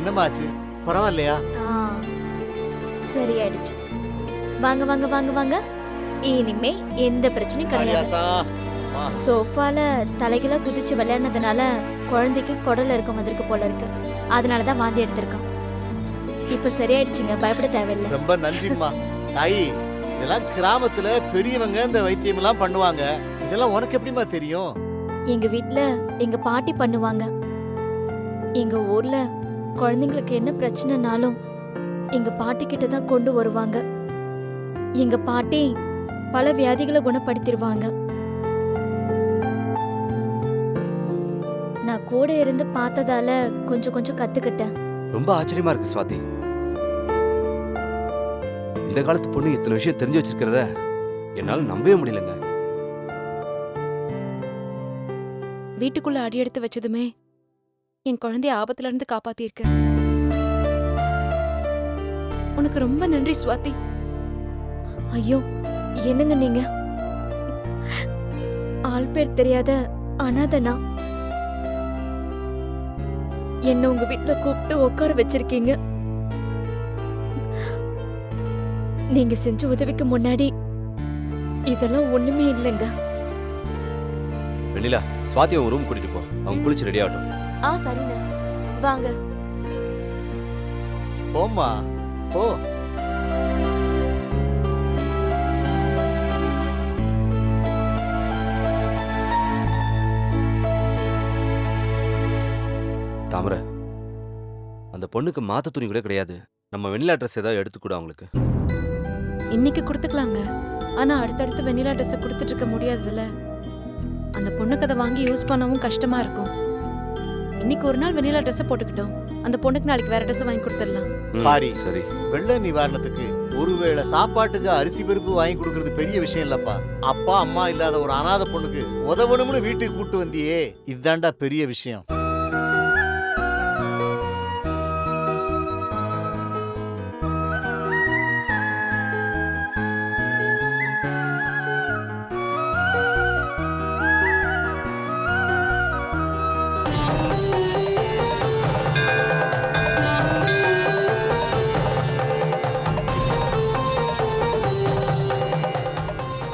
என்னமாச்சு? பரவாயில்லையா? சரியாயிடுச்சு. வாங்க வாங்க வாங்க வாங்க. இனிமே எந்த பிரச்சனையும் கிடையாது. சோஃபால தலைகில குதிச்சு விளையாடுனதுனால குழந்தைக்கு குடல்ல இருக்க வந்திருக்கு போல இருக்கு. அதனாலதான் வாந்தி எடுத்திருக்கான். இப்ப சரியாயிடுச்சுங்க, பயப்பட தேவையில்லை. ரொம்ப நன்றிம்மா. தாயி, இதெல்லாம் கிராமத்துல பெரியவங்க இந்த வைத்தியம் எல்லாம் பண்ணுவாங்க. இதெல்லாம் உனக்கு எப்படிமா தெரியும்? எங்க வீட்ல எங்க பாட்டி பண்ணுவாங்க. எங்க ஊர்ல குழந்தைங்களுக்கு என்ன பிரச்சனைனாலும் எங்க பாட்டி கிட்ட தான் கொண்டு வருவாங்க. எங்க பாட்டி பல வியாதிகளை குணப்படுத்திடுவாங்க. நான் கூட இருந்து பார்த்ததால கொஞ்சம் கொஞ்சம் கத்துக்கிட்டேன். ரொம்ப ஆச்சரியமா இருக்கு ஸ்வாதி. இந்த காலத்து பொண்ணு இத்தனை விஷயம் தெரிஞ்சு வச்சிருக்கிறத என்னால நம்பவே முடியலங்க. வீட்டுக்குள்ள அடி எடுத்து வச்சதுமே என் குழந்தைய ஆபத்துல இருந்து காப்பாத்திருக்க. உனக்கு ரொம்ப நன்றி ஸ்வாதி. ஐயோ, என்னங்க நீங்க? ஆள் பேர் தெரியாத அனாதனா என்ன உங்க வீட்டுல கூப்பிட்டு உட்கார வச்சிருக்கீங்க. நீங்க செஞ்ச உதவிக்கு முன்னாடி இதெல்லாம் ஒண்ணுமே இல்லைங்க. வெண்ணிலா, ஸ்வாதி உன் ரூம் கூட்டிட்டு போ. அவங்க குளிச்சு ரெடி ஆகட்டும். சரிண்ணே, வாங்க. போம்மா, போ. தாமரை, அந்த பொண்ணுக்கு மாத்த துணி கூட கிடையாது. நம்ம வெண்ணிலா ட்ரெஸ் ஏதாவது எடுத்துக்கூட அவங்களுக்கு. இன்னைக்கு கொடுத்துக்கலாங்க. ஆனா அடுத்தடுத்து வெண்ணிலா ட்ரெஸ் கொடுத்துட்டு இருக்க முடியாதுல்ல. அந்த பொண்ணுக்கு அதை வாங்கி யூஸ் பண்ணவும் கஷ்டமா இருக்கும். இன்னைக்கு ஒரு நாள் வெண்ணிலா ட்ரெஸ் போட்டுக்கிட்டோம். அந்த பொண்ணுக்கு நாளைக்கு வேற ட்ரெஸ் வாங்கி கொடுத்துடலாம். பாரி, சரி. வெள்ள நிவாரணத்துக்கு ஒருவேளை சாப்பாட்டுக்கு அரிசி பருப்பு வாங்கி கொடுக்கறது பெரிய விஷயம் இல்லப்பா. அப்பா அம்மா இல்லாத ஒரு அனாதை பொண்ணுக்கு உதவணும்னு வீட்டுக்கு கூட்டு வந்தியே, இதுதான்டா பெரிய விஷயம்.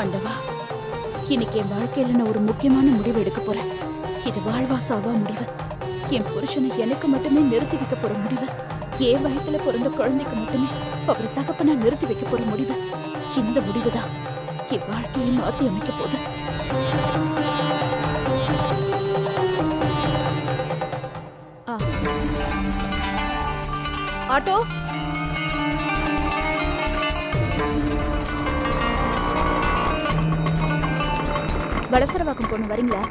ஆண்டவா, இன்னைக்கு என் வாழ்க்கையில நான் ஒரு முக்கியமான முடிவு எடுக்க போறேன். இது வாழ்வா சாவா முடிவு. என் புருஷனை எனக்கு மட்டுமே நிறுத்தி வைக்க போற முடிவு. என் வயசுல பிறந்த குழந்தைக்கு மட்டுமே அவரை தகப்பனா நிறுத்தி வைக்க போற முடிவு. இந்த முடிவுதான் என் வாழ்க்கையை மாத்தி அமைக்க போகுது. ஆட்டோ, வளசரவாக்கம் பொண்ணு வரீங்களா?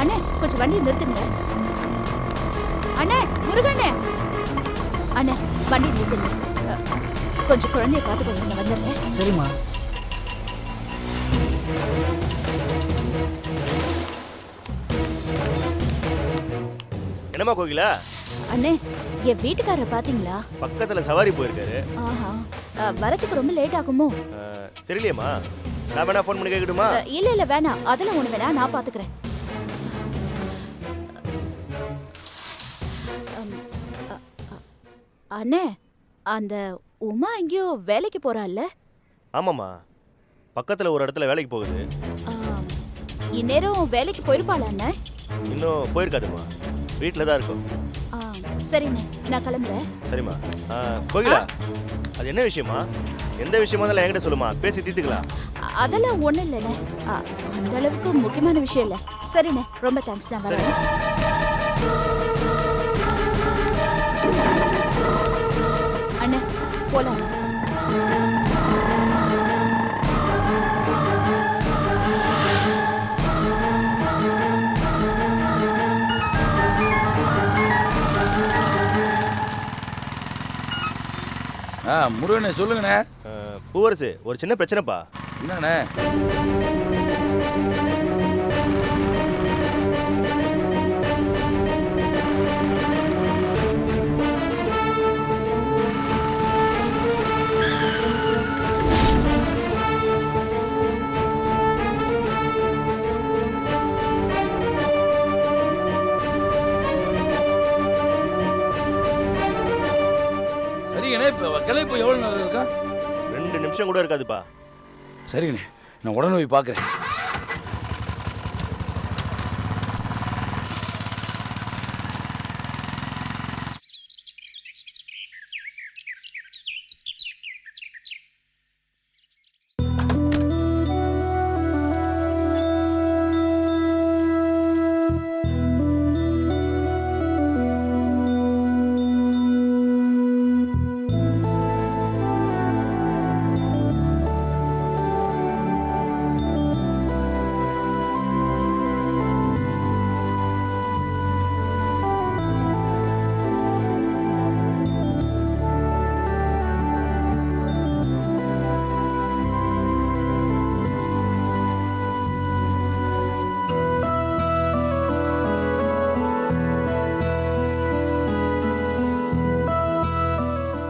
அண்ணே, கொஞ்சம் வண்டியை நிறுத்துங்க. அண்ணே, முருகண்ணே, அண்ணே வண்டியை நிறுத்துங்க. கொஞ்சம் குழந்தைய பார்த்துக்கோங்க, நான் வந்துடுறேன். சரிம்மா. என்னம்மா கோகிலா? அண்ணே, என் வீட்டுக்காரரை பாத்தீங்களா? பக்கத்துல சவாரி போயிருக்காரு. ஆஹா, வரதுக்கு ரொம்ப லேட் ஆகுமோ? தெரியலையேம்மா. நான் வேணா ஃபோன் பண்ணி கேட்கட்டுமா? இல்ல இல்ல வேணாம், அதெல்லாம் ஒண்ணு வேணாம், நான் பாத்துக்கிறேன். அண்ணே, அந்த உமா எங்கேயோ வேலைக்கு போறாள்ல? ஆமாம்மா, பக்கத்துல ஒரு இடத்துல வேலைக்கு போகுது. இந்நேரம் வேலைக்கு போயிருப்பாளா அண்ணே? இன்னும் போயிருக்காதுமா, வீட்டில் தான் இருக்கும். சரிண்ணே, நான் கிளம்புறேன். சரிம்மா. கோகிலா, அது என்ன விஷயமா? எந்த விஷயமா இருந்தாலும் என்கிட்ட சொல்லுமா, பேசி தீர்த்துக்கலாம். அதெல்லாம் ஒண்ணும் இல்லைண்ணே, அந்த அளவுக்கு முக்கியமான விஷயம் இல்லை. சரிண்ணே, ரொம்ப தேங்க்ஸ், நான் வரேன். அண்ணே, போலாம். முருகனே, சொல்லுங்கண்ணே. பூவரசு, ஒரு சின்ன பிரச்சனைப்பா. என்னண்ணே? இல்லைங்கண்ணே இப்போ கிளம்பி போய் எவ்வளோ நேரம் இருக்கா? 2 நிமிஷம் கூட இருக்காதுப்பா. சரிங்கண்ணே, நான் உடனே போய் பார்க்குறேன்.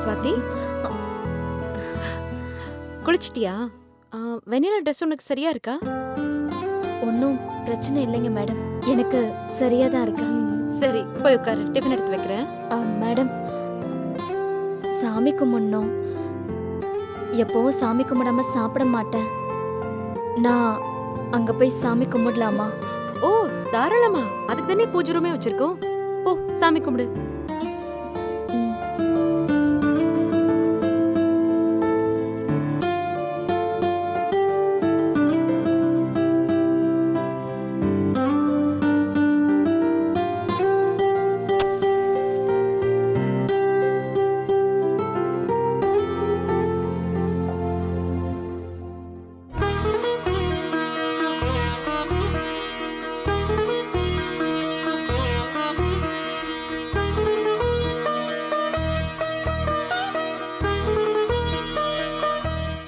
ஸ்வாதி, குளிச்சிட்டியா? வெண்ணிலா ட்ரெஸ் உனக்கு சரியா இருக்கா? ஒன்றும் பிரச்சனை இல்லைங்க மேடம், எனக்கு சரியா தான் இருக்கு. சரி, போய் உட்காரு, டிஃபன் எடுத்து வைக்கிறேன். மேடம், சாமி கும்பிடணும். எப்பவும் சாமி கும்பிடாம சாப்பிட மாட்டேன். நான் அங்க போய் சாமி கும்பிடலாமா? ஓ, தாராளமா. அதுக்கு தானே பூஜை ரூமே வச்சிருக்கோம். போ, சாமி கும்பிடு. ம்.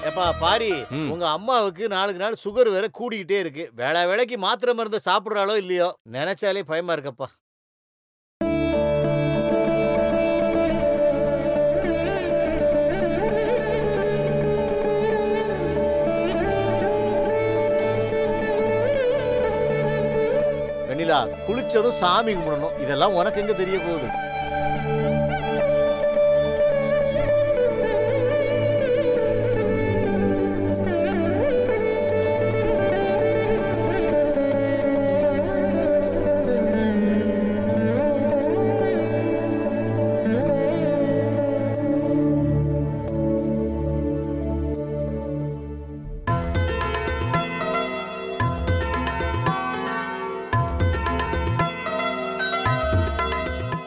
ஏப்பா பாரி, ம். உங்க அம்மாவுக்கு நாளுக்கு நாள் சுகர் வேற கூடிக்கிட்டே இருக்கு. வேளைக்கு மாத்திரை மருந்து சாப்பிடுறாளோ இல்லையோ, நினைச்சாலே பயமா இருக்கப்பா. வெண்ணிலா, குளிச்சதும் சாமி கும்பிடணும். இதெல்லாம் உனக்கு எங்க தெரிய போகுது?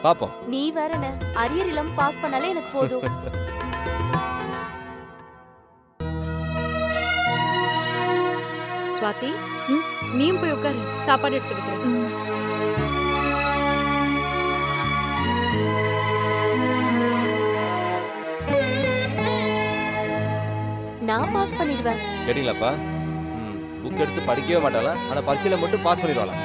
பாப்போம். நீ வேறன அரியர் இல்லாம பாஸ் பண்ணாலே எனக்கு போதும். ஸ்வாதி, நீயும் போய் உட்காரு, சாப்பாடு எடுத்து வைக்கிறேன். ம். நான் பாஸ் பண்ணிடுவேன். கேட்டீங்களாப்பா? புக் எடுத்து படிக்கவே மாட்டாளா, ஆனா பரீட்சையில மட்டும் பாஸ் பண்ணிடுவாளா?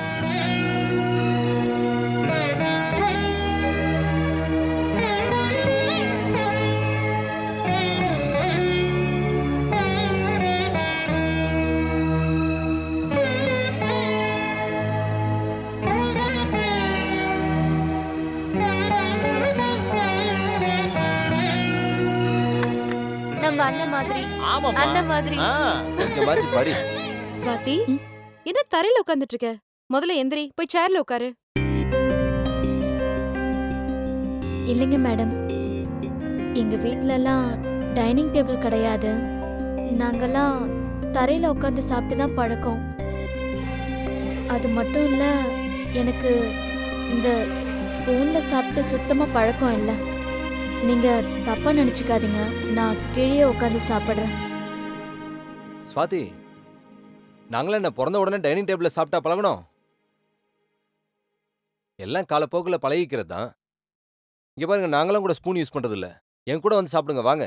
நம்ம அண்ணன் மாதிரி ஆமாப்பா. அண்ணன் மாதிரி. ஆ, கொஞ்சமாச்சும் படி. ஸ்வாதி, என்ன தரையில உட்கார்ந்துட்டு இருக்க? முதல்ல எந்திரி, போய் சேர்ல உட்காரு. இல்லைங்க மேடம், எங்க வீட்லலாம் டைனிங் டேபிள் கிடையாது. நாங்கெல்லாம் தரையில உட்காந்து சாப்பிட்டு தான் பழக்கம். அது மட்டும் இல்ல, எனக்கு இந்த ஸ்பூன்ல சாப்பிட்டு சுத்தமா பழக்கம் இல்லை. நீங்க தப்பா நினைச்சுக்காதீங்க, நான் கீழே உட்காந்து சாப்பிடுறேன். ஸ்வாதி, நாங்களே என்ன பிறந்த உடனே டைனிங் டேபிள்ல சாப்பிட்டா பழகணும்? எல்லாம் காலப்போக்கில் பழகிக்கிறது தான். இங்க பாருங்க, நாங்களும் கூட ஸ்பூன் யூஸ் பண்றது இல்ல. என் கூட வந்து சாப்பிடுங்க, வாங்க.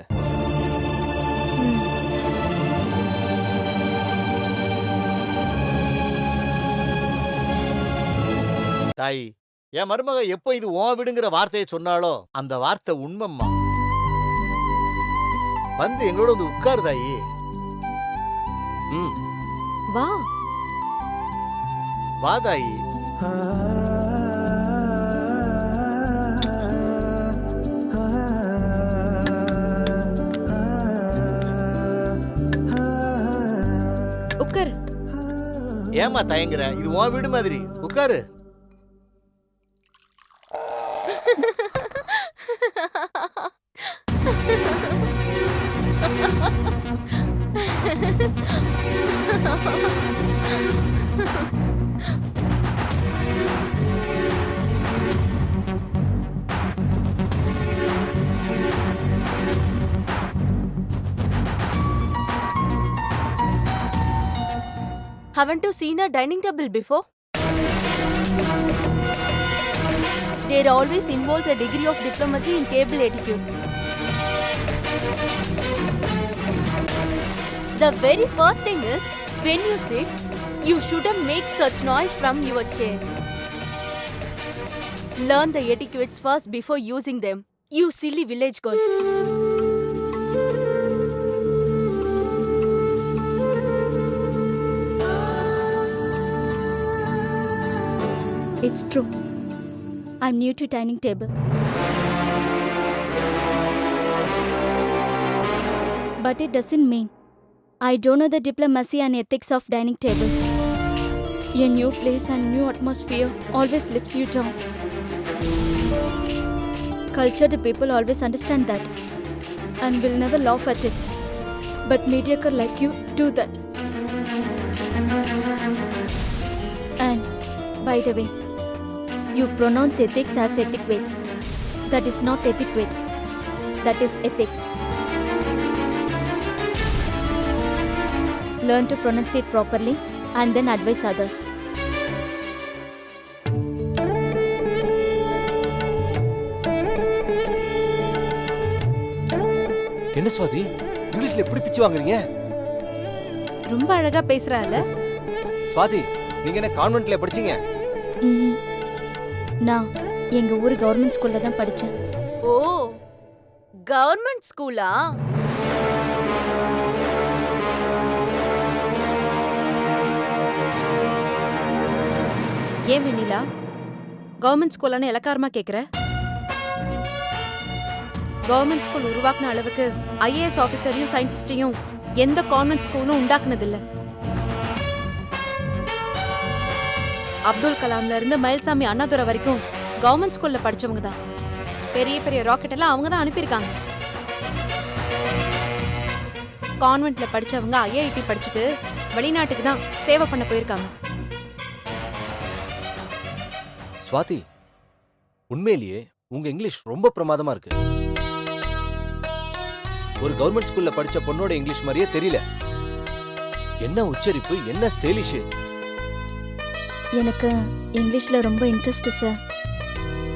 ம். தாயி, என் மருமக எப்போ இது உன் வீடுங்கிற வார்த்தையை சொன்னாலோ அந்த வார்த்தை உண்மைம்மா. வந்து எங்களோட வந்து உட்காரு தாயி. ம். வா. வா தாயி. ஏமா தயங்குற? இது உன் வீடு மாதிரி. உட்காரு. Haven't you seen a dining table before? There always involves a degree of diplomacy in table etiquette. The very first thing is, when you sit, you shouldn't make such noise from your chair. Learn the etiquettes first before using them. You silly village girl. It's true. I'm new to dining table. But it doesn't mean I don't know the diplomacy and ethics of dining table. A new place and new atmosphere always slips you down. Cultured people always understand that and will never laugh at it. But mediocre like you do that. And by the way, you pronounce ethics as etiquette. That is not etiquette. That is ethics. Learn to pronounce it properly and then advise others. என்ன சுவாதி, இங்கிலீஷ்ல எப்படி பிச்சு வாங்குறீங்க? ரொம்ப அழகா பேசுறால. சுவாதி, நீங்க என்ன கான்வென்ட்ல படிச்சீங்க? நான் எங்க ஊர் கவர்மெண்ட் ஸ்கூல்ல தான் படிச்சேன். ஓ, கவர்மெண்ட் ஸ்கூலா? ஏன் வெண்ணிலா, கவர்மெண்ட் ஸ்கூலான இலக்காரமா கேக்குற? கவர்மெண்ட் ஸ்கூல் உருவாக்குன அளவுக்கு ஐஏஎஸ் ஆபீசரையும் சயின்டிஸ்டையும் எந்த கான்வென்ட் ஸ்கூலும் உண்டாக்குனதில்ல. அப்துல் கலாம்ல இருந்து மயில்சாமி அண்ணாதுரை வரைக்கும் கவர்மெண்ட் ஸ்கூல்ல படிச்சவங்க தான். பெரிய பெரிய ராக்கெட் எல்லாம் அவங்க தான் அனுப்பியிருக்காங்க. கான்வென்ட்ல படிச்சவங்க ஐஐடி படிச்சுட்டு வெளிநாட்டுக்கு தான் சேவை பண்ண போயிருக்காங்க. சுவாதி, உண்மையிலேயே உங்க இங்கிலீஷ் ரொம்ப பிரமாதமா இருக்கு. ஒரு கவர்மெண்ட் ஸ்கூல்ல படிச்ச பொண்ணோட இங்கிலீஷ் மாதிரியே தெரியல. என்ன உச்சரிப்பு, என்ன ஸ்டைலிஷ். எனக்கு இங்கிலீஷ்ல ரொம்ப இன்ட்ரெஸ்ட் சார்.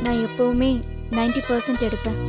நான் எப்பவுமே 90% எடுப்பேன்.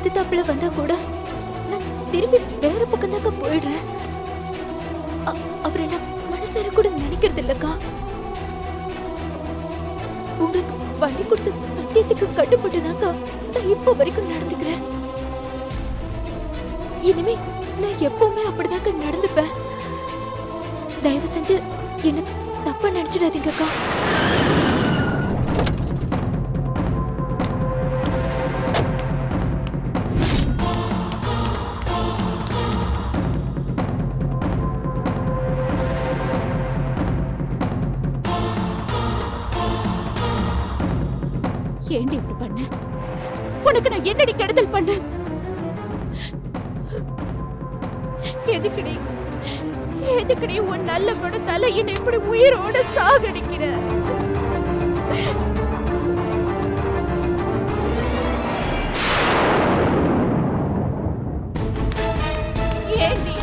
எதிர்த்தாப்புல வந்தா கூட நான் திரும்பி வேற பக்கம் தாக்க போயிடுறேன். அவரை நான் மனசார கூட நினைக்கிறது இல்லக்கா. உங்களுக்கு வழி கொடுத்த சத்தியத்துக்கு கட்டுப்பட்டுதாக்கா நான் இப்ப வரைக்கும் நடந்துக்கிறேன். இனிமே நான் எப்பவுமே அப்படிதாக்கா நடந்துப்பேன். தயவு செஞ்சு என்ன தப்பா நினைச்சிடாதீங்கக்கா. ஏண்டி இப்படி பண்ண? உனக்கு நான் என்னடி கெடுதல் பண்ண? எதுக்குடி உன் நல்ல குணத்தால என்னை இப்படி உயிரோட சாகடிக்கிற? ஏண்டி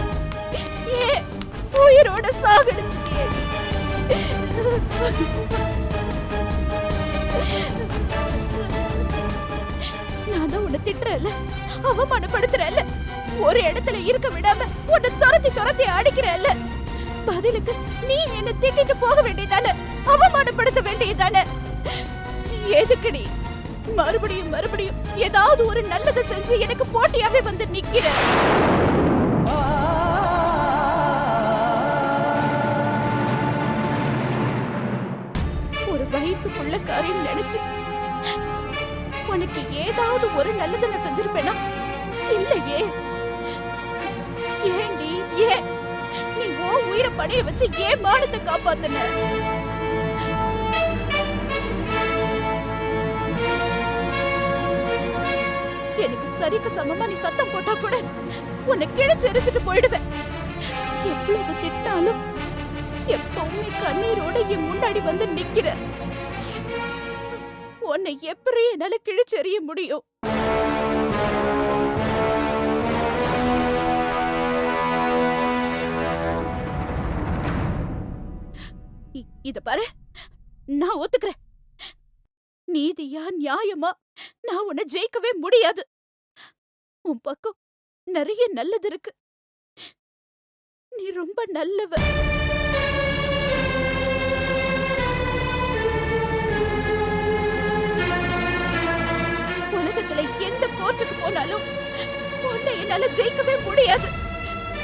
ஏன் உயிரோட சாகடிச்சியே? நான் தான் உன்னை திட்டுறேன்ல, அவமானப்படுத்துறேன்ல, ஒரு இடத்துல இருக்க விடாம உன்னை துரத்தி அடிக்கிறேன்ல. பதிலுக்கு நீ என்ன திட்டிட்டு போக வேண்டியதானே, அவமானப்படுத்த வேண்டியதானே? எதுக்குடி மறுபடியும் ஏதாவது ஒரு நல்லதை செஞ்சு எனக்கு போட்டியாவே வந்து நிக்கிற? ஒரு வயிற்று புள்ளக்காரின்னு நினைச்சு உனக்கு ஏதாவது ஒரு நல்லதை நான் செஞ்சிருப்பேனா? இல்லையே. ஏண்டி ஏன் நீ உன் உயிரை பணைய வச்சு ஏன் மானத்தை காப்பாத்துன? எனக்கு சரிக்கு சமமா நீ சத்தம் போட்டா கூட உன்னை கிழிச்சு எரிஞ்சிட்டு போயிடுவேன். எவ்வளவு திட்டாலும் எப்பவுமே கண்ணீரோட என் முன்னாடி வந்து நிக்கிற. உன்னை எப்படி என்னால கிழிச்செறிய முடியும்? இத பாரு, நான் ஒத்துக்கிறேன். நீதியா நியாயமா நான் உன்னை ஜெயிக்கவே முடியாது. உன் பக்கம் நிறைய நல்லது இருக்கு. நீ ரொம்ப நல்லவ. உலகத்துல எந்த கோர்ட்டுக்கு போனாலும் உன்னை என்னால ஜெயிக்கவே முடியாது.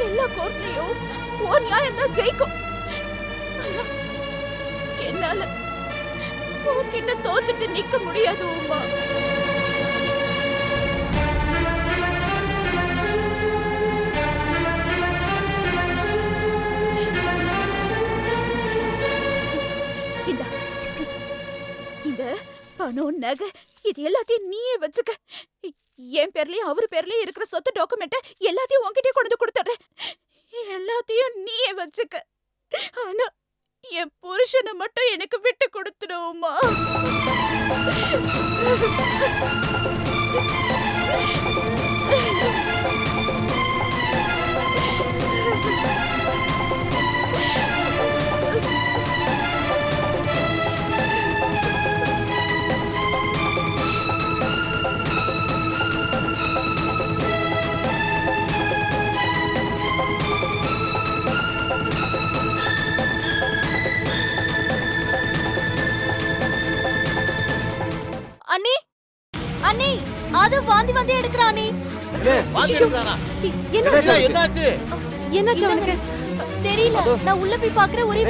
எல்லா கோர்ட்லயும் உன் நியாயம் தான் ஜெயிக்கும். ஆனா என்னால உன்கிட்ட தோத்துட்டு நிக்க முடியாது உமா. இந்த பணம் நகை இது எல்லாத்தையும் நீயே வச்சுக்க. என் பேர்லயும் அவர் பேர்லயும் இருக்கிற சொத்து டாக்குமெண்ட் எல்லாத்தையும் உன்கிட்டயே கொண்டு வந்து கொடுத்துறேன். எல்லாத்தையும் நீயே வச்சுக்க. ஆனா என் புருஷனை மட்டும் எனக்கு விட்டு கொடுத்துடுவோமா? அண்ணி அண்ணி அது வாந்தி எடுக்கறானே. என்னாச்சு அவனுக்கு? தெரியல, நான் உள்ள போய் பாக்குறேன். ஒரே